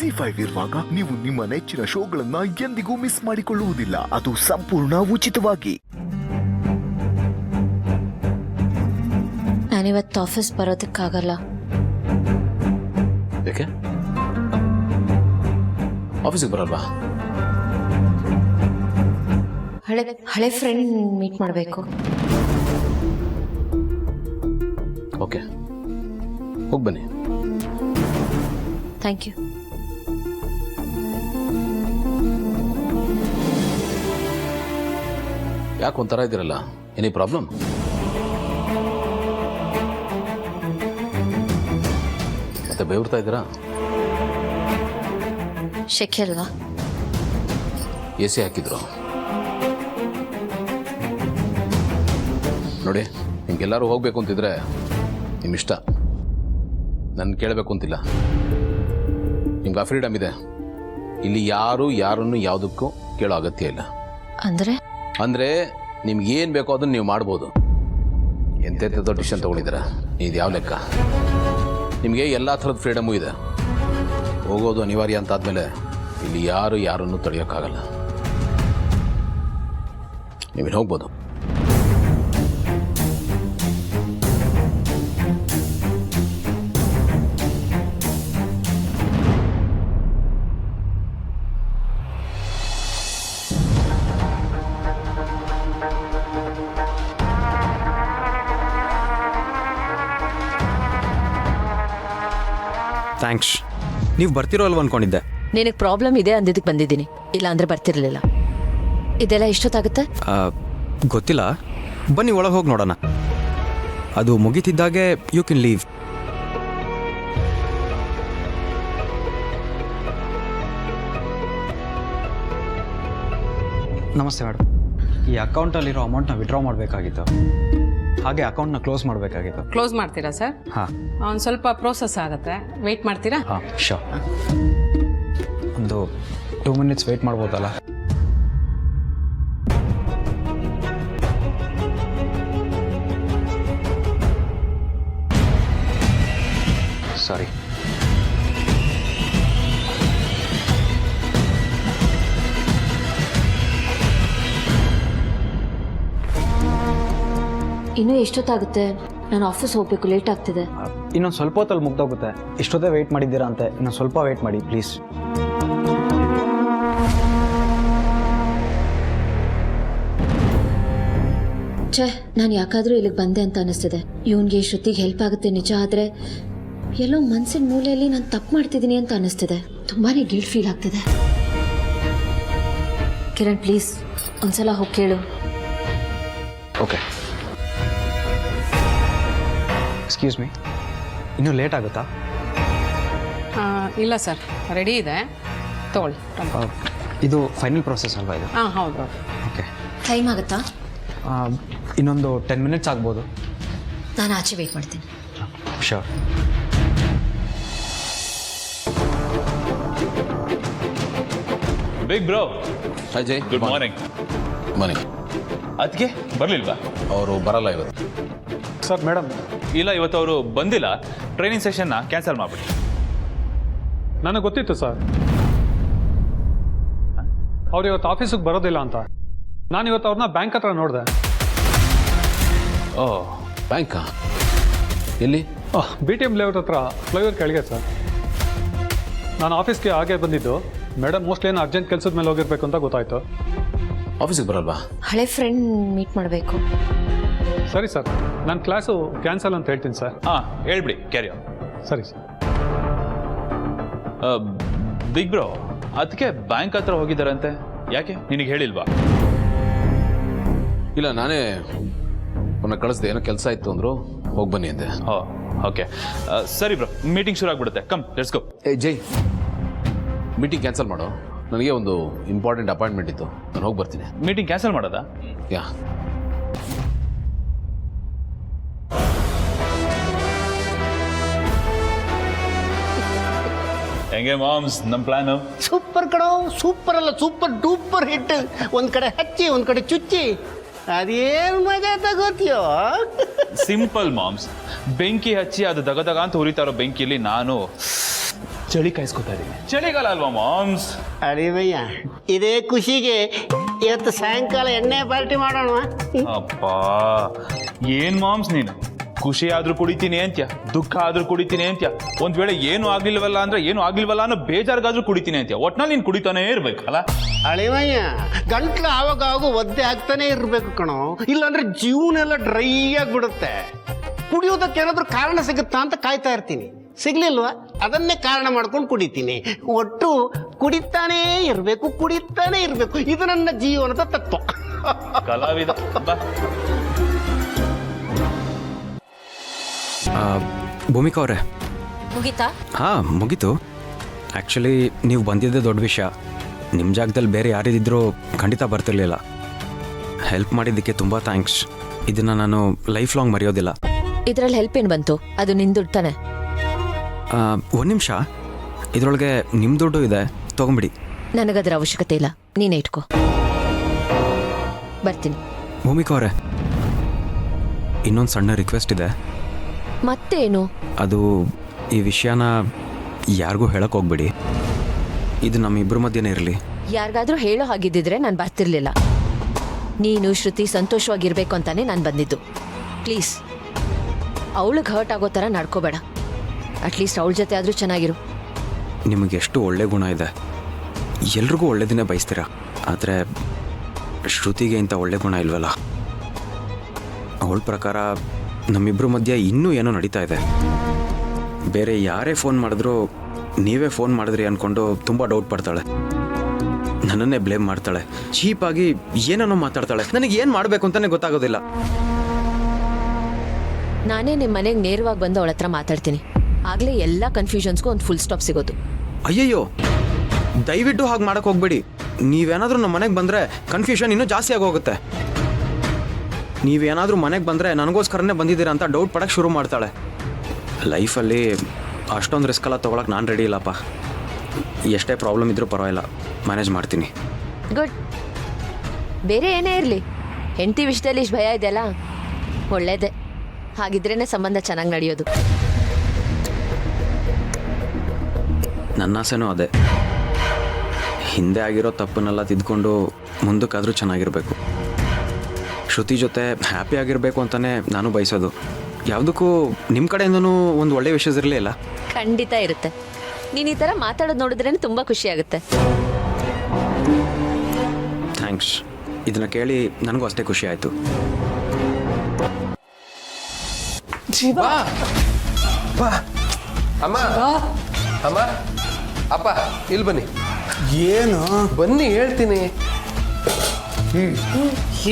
ZEE5 ಇರುವಾಗ ನೀವು ನಿಮ್ಮ ನೆಚ್ಚಿನ ಶೋಗಳನ್ನ ಎಂದಿಗೂ ಮಿಸ್ ಮಾಡಿಕೊಳ್ಳುವುದಿಲ್ಲ. ಅದು ಸಂಪೂರ್ಣ ಉಚಿತವಾಗಿ. ನಾನಿವತ್ತು ಆಫೀಸ್ ಬರೋದಕ್ಕಾಗಲ್ಲ. ಯಾಕೆ ಆಫೀಸಿಗೆ ಬರಲ್ವಾ? ಹಳೆ ಫ್ರೆಂಡ್ ಮೀಟ್ ಮಾಡಬೇಕು. ಓಕೆ, ಹೋಗಿ ಬನ್ನಿ. Thank you. ಯಾಕೆ ಒಂಥರ ಇದ್ದೀರಲ್ಲ? Any problem? ಮತ್ತೆ ಬೇವ್ರ್ತಾ ಇದ್ದೀರಾ? ಶೆಕೆ ಅಲ್ವಾ? AC ಹಾಕಿದ್ರು ನೋಡಿ. ನಿಮ್ಗೆಲ್ಲರೂ ಹೋಗ್ಬೇಕು ಅಂತಿದ್ರೆ ನಿಮ್ಮ ಇಷ್ಟ, ನನ್ನ ಕೇಳಬೇಕು ಅಂತಿಲ್ಲ. ನಿಮ್ಗೆ ಆ ಫ್ರೀಡಮ್ ಇದೆ. ಇಲ್ಲಿ ಯಾರು ಯಾರನ್ನು ಯಾವುದಕ್ಕೂ ಕೇಳೋ ಅಗತ್ಯ ಇಲ್ಲ. ಅಂದರೆ ನಿಮ್ಗೆ ಏನು ಬೇಕೋ ಅದನ್ನು ನೀವು ಮಾಡ್ಬೋದು. ಎಂತೆಂಥದ್ದು ಡಿಸಿಷನ್ ತೊಗೊಂಡಿದ್ದೀರಾ? ಇದು ಯಾವ ಲೆಕ್ಕ? ನಿಮಗೆ ಎಲ್ಲ ಥರದ ಫ್ರೀಡಮು ಇದೆ. ಹೋಗೋದು ಅನಿವಾರ್ಯ ಅಂತಾದಮೇಲೆ ಇಲ್ಲಿ ಯಾರು ಯಾರನ್ನು ತಡೆಯೋಕ್ಕಾಗಲ್ಲ. ನೀವಿಲ್ಲಿ ಹೋಗ್ಬೋದು. ಥ್ಯಾಂಕ್ಸ್. ನೀವು ಬರ್ತಿರೋ ಅಲ್ವ ಅನ್ಕೊಂಡಿದ್ದೆ. ನಿನಗೆ ಪ್ರಾಬ್ಲಮ್ ಇದೆ ಅಂದಿದ್ದಕ್ಕೆ ಬಂದಿದ್ದೀನಿ, ಇಲ್ಲ ಅಂದರೆ ಬರ್ತಿರ್ಲಿಲ್ಲ. ಇದೆಲ್ಲ ಎಷ್ಟೊತ್ತಾಗುತ್ತೆ? ಗೊತ್ತಿಲ್ಲ, ಬನ್ನಿ ಒಳಗೆ ಹೋಗಿ ನೋಡೋಣ. ಅದು ಮುಗಿತಿದ್ದಾಗೆ ಯು ಕ್ಯಾನ್ ಲೀವ್. ನಮಸ್ತೆ ಮೇಡಮ್. ಈ ಅಕೌಂಟಲ್ಲಿರೋ ಅಮೌಂಟ್ನ ವಿಡ್ರಾ ಮಾಡಬೇಕಾಗಿತ್ತು, ಹಾಗೆ ಅಕೌಂಟ್ನ ಕ್ಲೋಸ್ ಮಾಡಬೇಕಾಗಿತ್ತು. ಕ್ಲೋಸ್ ಮಾಡ್ತೀರಾ ಸರ್? ಹಾಂ, ಒಂದು ಸ್ವಲ್ಪ ಪ್ರೋಸೆಸ್ ಆಗುತ್ತೆ, ವೆಯ್ಟ್ ಮಾಡ್ತೀರಾ? ಹಾಂ ಶೋರ್. ಒಂದು 2 minutes ವೆಯ್ಟ್ ಮಾಡ್ಬೋದಲ್ಲ? ಸಾರಿ. ಇನ್ನೂ ಎಷ್ಟೊತ್ತಾಗುತ್ತೆ? ನಾನು ಆಫೀಸ್ ಹೋಗಬೇಕು, ಲೇಟ್ ಆಗ್ತಿದೆ. ಇನ್ನೊಂದು ಸ್ವಲ್ಪ ಹೊತ್ತಲ್ಲಿ ಮುಗ್ದೋಗುತ್ತೆ. ಇಷ್ಟೊತ್ತೇ ವೆಯ್ಟ್ ಮಾಡಿದ್ದೀರಾ ಅಂತೆ, ಇನ್ನೊಂದು ಸ್ವಲ್ಪ ವೆಯ್ಟ್ ಮಾಡಿ ಪ್ಲೀಸ್. ಛೇ, ನಾನು ಯಾಕಾದರೂ ಇಲ್ಲಿಗೆ ಬಂದೆ ಅಂತ ಅನಿಸ್ತಿದೆ. ಇವನಿಗೆ ಶ್ರುತಿಗೆ ಹೆಲ್ಪ್ ಆಗುತ್ತೆ ನಿಜ, ಆದರೆ ಎಲ್ಲೋ ಮನಸ್ಸಿನ ಮೂಲೆಯಲ್ಲಿ ನಾನು ತಪ್ಪು ಮಾಡ್ತಿದ್ದೀನಿ ಅಂತ ಅನಿಸ್ತಿದೆ. ತುಂಬಾ ಗಿಲ್ಟ್ ಫೀಲ್ ಆಗ್ತಿದೆ. ಕಿರಣ್ ಪ್ಲೀಸ್ ಒಂದ್ಸಲ ಹೋಗಿ ಕೇಳು. ಓಕೆ. ಎಕ್ಸ್ಕ್ಯೂಸ್ ಮೀ, ಇನ್ನೂ ಲೇಟ್ ಆಗುತ್ತಾ? ಇಲ್ಲ ಸರ್, ರೆಡಿ ಇದೆ, ತೊಗೊಳ್ಳಿ. ಇದು ಫೈನಲ್ ಪ್ರೋಸೆಸ್ ಅಲ್ವಾ ಇದು? ಹಾಂ ಹೌದು. ಓಕೆ. ಟೈಮ್ ಆಗುತ್ತಾ? ಇನ್ನೊಂದು 10 minutes ಆಗ್ಬೋದು. ನಾನು ಆಚೆ ವೆಯ್ಟ್ ಮಾಡ್ತೀನಿ. Sure. Big bro, Ajay, good morning. Morning. ಅದಕ್ಕೆ ಬರಲಿಲ್ವಾ? ಅವರು ಬರಲ್ಲ ಇವತ್ತು. Sir madam. ಇಲ್ಲ, ಇವತ್ತು ಅವರು ಬಂದಿಲ್ಲ. ಟ್ರೈನಿಂಗ್ ಸೆಷನ್ನ ಕ್ಯಾನ್ಸಲ್ ಮಾಡಿಬಿಡಿ. ನನಗೆ ಗೊತ್ತಿತ್ತು ಸರ್, ಅವ್ರು ಇವತ್ತು ಆಫೀಸಿಗೆ ಬರೋದಿಲ್ಲ ಅಂತ. ನಾನು ಇವತ್ತು ಅವ್ರನ್ನ ಬ್ಯಾಂಕ್ ಹತ್ರ ನೋಡಿದೆ. ಓ, ಬ್ಯಾಂಕಾ? ಎಲ್ಲಿ? BTM ಲೇಔಟ್ ಹತ್ರ, ಫ್ಲೈಓವರ್ ಕೆಳಗೆ ಸರ್. ನಾನು ಆಫೀಸ್ಗೆ ಹಾಗೆ ಬಂದಿದ್ದು. ಮೇಡಮ್ ಮೋಸ್ಟ್ಲಿ ಏನು ಅರ್ಜೆಂಟ್ ಕೆಲಸದ ಮೇಲೆ ಹೋಗಿರ್ಬೇಕು ಅಂತ ಗೊತ್ತಾಯ್ತು. ಆಫೀಸಿಗೆ ಬರಲ್ವಾ? ಹಳೆ ಫ್ರೆಂಡ್ ಮೀಟ್ ಮಾಡಬೇಕು. ಸರಿ ಸರ್, ನನ್ನ ಕ್ಲಾಸು ಕ್ಯಾನ್ಸಲ್ ಅಂತ ಹೇಳ್ತೀನಿ ಸರ್. ಹಾಂ, ಹೇಳ್ಬಿಡಿ, ಕ್ಯಾರಿ ಆನ್. ಸರಿ ಸರ್. ಬಿಗ್ ಬ್ರೋ, ಅದಕ್ಕೆ ಬ್ಯಾಂಕ್ ಹತ್ರ ಹೋಗಿದ್ದಾರಂತೆ, ಯಾಕೆ ನಿನಗೆ ಹೇಳಿಲ್ವಾ? ಇಲ್ಲ, ನಾನೇ ಅವನ್ನ ಕಳಿಸ್ದೆ. ಏನೋ ಕೆಲಸ ಇತ್ತು ಅಂದರು, ಹೋಗಿ ಬನ್ನಿ ಅಂದೆ. ಓಕೆ, ಸರಿ ಬ್ರೋ, ಮೀಟಿಂಗ್ ಶುರು ಆಗ್ಬಿಡುತ್ತೆ. Come, let's go. ಏ ಜೈ, ಮೀಟಿಂಗ್ ಕ್ಯಾನ್ಸಲ್ ಮಾಡೋ. ನನಗೆ ಒಂದು ಇಂಪಾರ್ಟೆಂಟ್ ಅಪಾಯಿಂಟ್ಮೆಂಟ್ ಇತ್ತು, ನಾನು ಹೋಗಿ ಬರ್ತೀನಿ. ಮೀಟಿಂಗ್ ಕ್ಯಾನ್ಸಲ್ ಮಾಡೋದಾ? ಯಾ. ಹೆಂಗೆ ಮಾಮ್ಸ್ ನಮ್ಮ ಪ್ಲಾನು? ಸೂಪರ್ ಕಣೋ, ಸೂಪರ್ ಅಲ್ಲ, ಸೂಪರ್ ಡೂಪರ್ ಹಿಟ್. ಒಂದು ಕಡೆ ಹಚ್ಚಿ ಒಂದು ಕಡೆ ಚುಚ್ಚಿ, ಅದೇನು ಮಜಾ ತಗೋತೀಯೋ. Simple moms. ಬೆಂಕಿ ಹಚ್ಚಿ ಅದು ದಗದಗ ಅಂತ ಉರಿತಾ ಇರೋ ಬೆಂಕಿಯಲ್ಲಿ ನಾನು ಚಳಿ ಕಾಯಿಸ್ಕೊತಾ ಇದ್ದೀನಿ. ಚಳಿಗಾಲ ಅಲ್ವಾ ಮಾಮ್ಸ್? ಅಡಿವಯ್ಯ, ಇದೇ ಖುಷಿಗೆ ಇವತ್ತು ಸಾಯಂಕಾಲ ಎಣ್ಣೆ ಪಾರ್ಟಿ ಮಾಡೋಣ. ಅಪ್ಪ ಏನ್ ಮಾಮ್ಸ್ ನೀನು, ಖುಷಿ ಆದ್ರೂ ಕುಡಿತೀನಿ ಅಂತ್ಯ, ದುಃಖ ಆದ್ರೂ ಕುಡಿತೀನಿ ಅಂತ್ಯ, ಒಂದ್ ವೇಳೆ ಏನು ಆಗ್ಲಿಲ್ವಲ್ಲ ಅಂದ್ರೆ ಏನು ಆಗ್ಲಿಲ್ವಲ್ಲ ಅನ್ನೋ ಬೇಜಾರ್ಗಾದ್ರೂ ಕುಡಿತೀನಿ ಅಂತ್ಯ. ಒಟ್ನಲ್ಲಿ ನೀನ್ ಕುಡಿತಾನೇ ಇರ್ಬೇಕಲ್ಲ. ಅಳಿವಯ್ಯ, ಗಂಟ್ಲು ಆವಾಗ ಒದ್ದೆ ಆಗ್ತಾನೆ ಇರ್ಬೇಕು ಕಣೋ, ಇಲ್ಲಾಂದ್ರೆ ಜೀವನೆಲ್ಲ ಡ್ರೈ ಆಗಿಬಿಡುತ್ತೆ. ಕುಡಿಯೋದಕ್ಕೆ ಏನಾದ್ರೂ ಕಾರಣ ಸಿಗುತ್ತಾ ಅಂತ ಕಾಯ್ತಾ ಇರ್ತೀನಿ. ಸಿಗ್ಲಿಲ್ವಾ, ಅದನ್ನೇ ಕಾರಣ ಮಾಡ್ಕೊಂಡು ಕುಡಿತೀನಿ. ಒಟ್ಟು ಕುಡಿತಾನೇ ಇರಬೇಕು, ಕುಡಿತಾನೇ ಇರಬೇಕು. ಇದು ನನ್ನ ಜೀವನದ ತತ್ವ. ಕಲಾವಿದ ಬಾ. ಭೂಮಿಕಾ ಅವರೇ, ಮುಗಿತಾ? ಹಾಂ ಮುಗೀತು. ಆ್ಯಕ್ಚುಲಿ ನೀವು ಬಂದಿದ್ದೇ ದೊಡ್ಡ ವಿಷಯ. ನಿಮ್ಮ ಜಾಗದಲ್ಲಿ ಬೇರೆ ಯಾರಿದ್ದರೂ ಖಂಡಿತ ಬರ್ತಿರ್ಲಿಲ್ಲ. ಹೆಲ್ಪ್ ಮಾಡಿದ್ದಕ್ಕೆ ತುಂಬ ಥ್ಯಾಂಕ್ಸ್. ಇದನ್ನು ನಾನು ಲೈಫ್ ಲಾಂಗ್ ಮರೆಯೋದಿಲ್ಲ. ಇದ್ರಲ್ಲಿ ಹೆಲ್ಪ್ ಏನು ಬಂತು? ಅದು ನಿನ್ ದುಡ್ಡು ತಾನೆ. ಒಂದು ನಿಮಿಷ, ಇದರೊಳಗೆ ನಿಮ್ಮ ದುಡ್ಡು ಇದೆ, ತೊಗೊಂಬಿಡಿ. ನನಗದರ ಅವಶ್ಯಕತೆ ಇಲ್ಲ, ನೀನೇ ಇಟ್ಕೋ. ಬರ್ತೀನಿ. ಭೂಮಿಕಾ ಅವರೇ, ಇನ್ನೊಂದು ಸಣ್ಣ ರಿಕ್ವೆಸ್ಟ್ ಇದೆ. ಮತ್ತೇನು? ಅದು ಈ ವಿಷಯನ ಯಾರಿಗೂ ಹೇಳಕ್ಕೆ ಹೋಗ್ಬೇಡಿ. ಇದು ನಮ್ಮಿಬ್ಬರ ಮಧ್ಯೆನೇ ಇರಲಿ. ಯಾರಿಗಾದ್ರೂ ಹೇಳೋ ಹಾಗಿದ್ದಿದ್ರೆ ನಾನು ಬರ್ತಿರ್ಲಿಲ್ಲ. ನೀನು ಶ್ರುತಿ ಸಂತೋಷವಾಗಿರ್ಬೇಕು ಅಂತಾನೆ ನಾನು ಬಂದಿದ್ದು. ಪ್ಲೀಸ್, ಅವಳಿಗೆ ಹರ್ಟ್ ಆಗೋ ಥರ ನಡ್ಕೋಬೇಡ. ಅಟ್ಲೀಸ್ಟ್ ಅವಳ ಜೊತೆ ಆದರೂ ಚೆನ್ನಾಗಿರು. ನಿಮಗೆ ಎಷ್ಟು ಒಳ್ಳೆ ಗುಣ ಇದೆ. ಎಲ್ರಿಗೂ ಒಳ್ಳೆಯದನ್ನೇ ಬಯಸ್ತೀರ. ಆದರೆ ಶ್ರುತಿಗೆ ಇಂಥ ಒಳ್ಳೆ ಗುಣ ಇಲ್ವಲ್ಲ. ಅವಳ ಪ್ರಕಾರ ನಮ್ಮಿಬ್ಬರ ಮಧ್ಯೆ ಇನ್ನೂ ಏನೋ ನಡೀತಾ ಇದೆ. ಬೇರೆ ಯಾರೇ ಫೋನ್ ಮಾಡಿದ್ರೂ ನೀವೇ ಫೋನ್ ಮಾಡಿದ್ರಿ ಅಂದ್ಕೊಂಡು ತುಂಬ ಡೌಟ್ ಪಡ್ತಾಳೆ. ನನ್ನನ್ನೇ ಬ್ಲೇಮ್ ಮಾಡ್ತಾಳೆ. ಚೀಪಾಗಿ ಏನೇನೋ ಮಾತಾಡ್ತಾಳೆ. ನನಗೆ ಏನು ಮಾಡಬೇಕು ಅಂತಲೇ ಗೊತ್ತಾಗೋದಿಲ್ಲ. ನಾನೇ ನಿಮ್ಮ ಮನೆಗೆ ನೇರವಾಗಿ ಬಂದು ಅವಳ ಹತ್ರ ಮಾತಾಡ್ತೀನಿ. ಆಗಲೇ ಎಲ್ಲ ಕನ್ಫ್ಯೂಷನ್ಸ್ಗೂ ಒಂದು ಫುಲ್ ಸ್ಟಾಪ್ ಸಿಗೋದು. ಅಯ್ಯಯ್ಯೋ, ದಯವಿಟ್ಟು ಹಾಗೆ ಮಾಡೋಕ್ಕೆ ಹೋಗ್ಬೇಡಿ. ನೀವೇನಾದರೂ ನಮ್ಮ ಮನೆಗೆ ಬಂದರೆ ಕನ್ಫ್ಯೂಷನ್ ಇನ್ನೂ ಜಾಸ್ತಿ ಆಗೋಗುತ್ತೆ. ನೀವೇನಾದರೂ ಮನೆಗೆ ಬಂದರೆ ನನಗೋಸ್ಕರನೇ ಬಂದಿದ್ದೀರಾ ಅಂತ ಡೌಟ್ ಪಡೋಕ್ಕೆ ಶುರು ಮಾಡ್ತಾಳೆ. ಲೈಫಲ್ಲಿ ಅಷ್ಟೊಂದು ರಿಸ್ಕ್ ಎಲ್ಲ ತೊಗೊಳಕ್ಕೆ ನಾನು ರೆಡಿ ಇಲ್ಲಪ್ಪ. ಎಷ್ಟೇ ಪ್ರಾಬ್ಲಮ್ ಇದ್ರೂ ಪರವಾಗಿಲ್ಲ, ಮ್ಯಾನೇಜ್ ಮಾಡ್ತೀನಿ. ಗುಡ್. ಬೇರೆ ಏನೇ ಇರಲಿ, ಹೆಂಡತಿ ವಿಷಯದಲ್ಲಿ ಇಷ್ಟು ಭಯ ಇದೆಯಲ್ಲ, ಒಳ್ಳೇದೇ. ಹಾಗಿದ್ರೇ ಸಂಬಂಧ ಚೆನ್ನಾಗಿ ನಡೆಯೋದು. ನನ್ನ ಆಸೆನೂ ಅದೇ. ಹಿಂದೆ ಆಗಿರೋ ತಪ್ಪನ್ನೆಲ್ಲ ತಿದ್ಕೊಂಡು ಮುಂದಕ್ಕಾದರೂ ಚೆನ್ನಾಗಿರಬೇಕು. ಶ್ರುತಿ ಜೊತೆ ಹ್ಯಾಪಿ ಆಗಿರಬೇಕು ಅಂತಲೇ ನಾನು ಬಯಸೋದು. ಯಾವುದಕ್ಕೂ ನಿಮ್ಮ ಕಡೆಯಿಂದನೂ ಒಂದು ಒಳ್ಳೆಯ ವಿಷಯ ಇರಲೇ ಇಲ್ಲ. ಖಂಡಿತ ಇರುತ್ತೆ. ನೀನು ಈ ಥರ ಮಾತಾಡೋದು ನೋಡಿದ್ರೇ ತುಂಬ ಖುಷಿ ಆಗುತ್ತೆ. ಥ್ಯಾಂಕ್ಸ್. ಇದನ್ನು ಕೇಳಿ ನನಗೂ ಅಷ್ಟೇ ಖುಷಿ ಆಯಿತು. ಬಾ ಬಾ ಅಮ್ಮ, ಅಮ್ಮ, ಅಪ್ಪ ಇಲ್ಲಿ ಬನ್ನಿ. ಏನು? ಬನ್ನಿ ಹೇಳ್ತೀನಿ.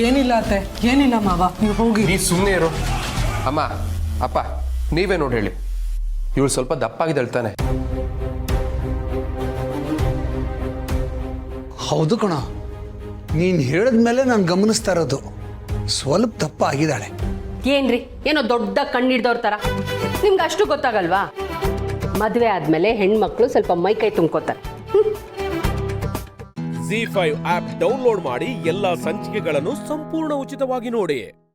ಏನಿಲ್ಲ ಅತ್ತೆ, ಏನಿಲ್ಲ ಮಾವ, ನೀವು ಹೋಗಿ. ನೀ ಸುಮ್ಮನೆ ಇರು. ಅಮ್ಮ, ಅಪ್ಪ, ನೀವೇ ನೋಡಿ ಹೇಳಿ. ಇವಳು ಸ್ವಲ್ಪ ದಪ್ಪಾಗಿದ್ದಾಳ್ತಾನೆ. ಹೌದು ಕಣ, ನೀನು ಹೇಳಿದ್ಮೇಲೆ ನಾನು ಗಮನಿಸ್ತಾ ಇರೋದು. ಸ್ವಲ್ಪ ದಪ್ಪ ಆಗಿದ್ದಾಳೆ. ಏನ್ರಿ, ಏನೋ ದೊಡ್ಡ ಕಣ್ಣಿಡ್ದವ್ರ ಥರ. ನಿಮ್ಗೆ ಅಷ್ಟು ಗೊತ್ತಾಗಲ್ವಾ? ಮದುವೆ ಆದಮೇಲೆ ಹೆಣ್ಮಕ್ಳು ಸ್ವಲ್ಪ ಮೈಕೈ ತುಂಬ್ಕೋತಾರೆ. ZEE5 ಆಪ್ ಡೌನ್ಲೋಡ್ ಮಾಡಿ ಎಲ್ಲಾ ಸಂಚಿಕೆಗಳನ್ನು ಸಂಪೂರ್ಣ ಉಚಿತವಾಗಿ ನೋಡಿ.